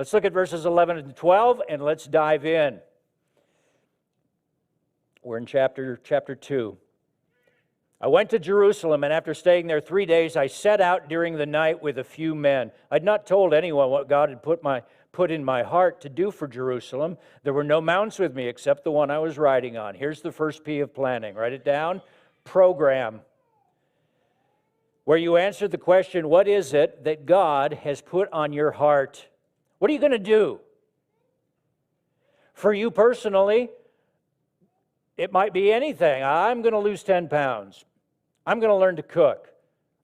Let's look at verses 11 and 12, and let's dive in. We're in chapter 2. I went to Jerusalem, and after staying there 3 days, I set out during the night with a few men. I'd not told anyone what God had put in my heart to do for Jerusalem. There were no mounts with me except the one I was riding on. Here's the first P of planning. Write it down. Program. Where you answer the question, what is it that God has put on your heart? What are you going to do? For you personally, it might be anything. I'm going to lose 10 pounds. I'm going to learn to cook.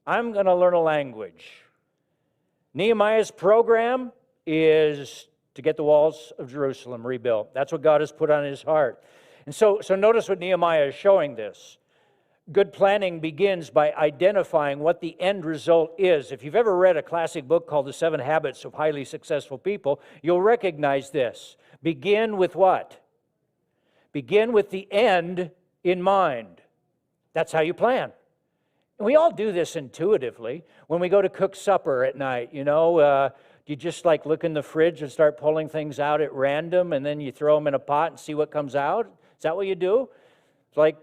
I'm going to learn a language. Nehemiah's program is to get the walls of Jerusalem rebuilt. That's what God has put on his heart. And so notice what Nehemiah is showing this. Good planning begins by identifying what the end result is. If you've ever read a classic book called The 7 Habits of Highly Successful People, you'll recognize this. Begin with what? Begin with the end in mind. That's how you plan. And we all do this intuitively. When we go to cook supper at night, you just like look in the fridge and start pulling things out at random, and then you throw them in a pot and see what comes out. Is that what you do? It's like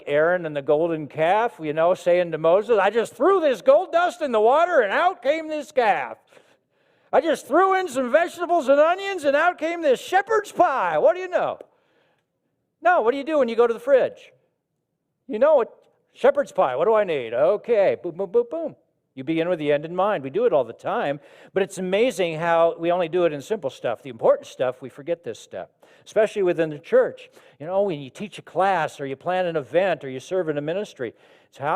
Aaron and the golden calf, saying to Moses, I just threw this gold dust in the water and out came this calf. I just threw in some vegetables and onions and out came this shepherd's pie. What do you know? No, what do you do when you go to the fridge? You know what? Shepherd's pie, what do I need? Okay, boom, boom, boom, boom. You begin with the end in mind. We do it all the time, but it's amazing how we only do it in simple stuff. The important stuff, we forget this step, especially within the church. When you teach a class or you plan an event or you serve in a ministry,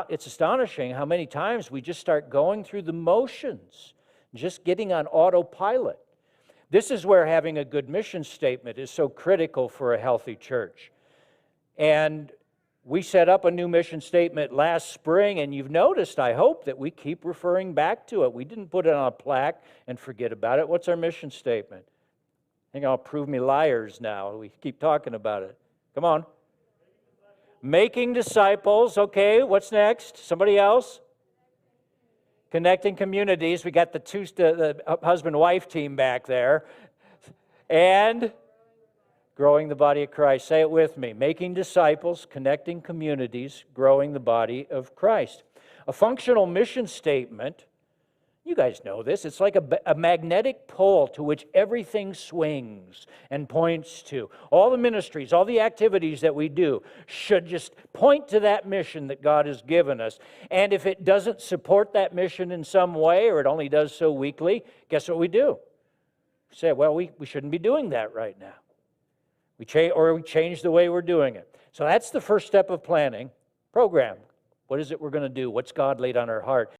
it's astonishing how many times we just start going through the motions, just getting on autopilot. This is where having a good mission statement is so critical for a healthy church. And we set up a new mission statement last spring, and you've noticed, I hope, that we keep referring back to it. We didn't put it on a plaque and forget about it. What's our mission statement? I think I'll prove me liars now. We keep talking about it. Come on. Making disciples. Okay, what's next? Somebody else? Connecting communities. We got the husband-wife team back there. And growing the body of Christ. Say it with me. Making disciples, connecting communities, growing the body of Christ. A functional mission statement, you guys know this, it's like a magnetic pole to which everything swings and points to. All the ministries, all the activities that we do should just point to that mission that God has given us. And if it doesn't support that mission in some way, or it only does so weakly, guess what we do? We say, well, we shouldn't be doing that right now. We change the way we're doing it. So that's the first step of planning. Program. What is it we're going to do? What's God laid on our heart?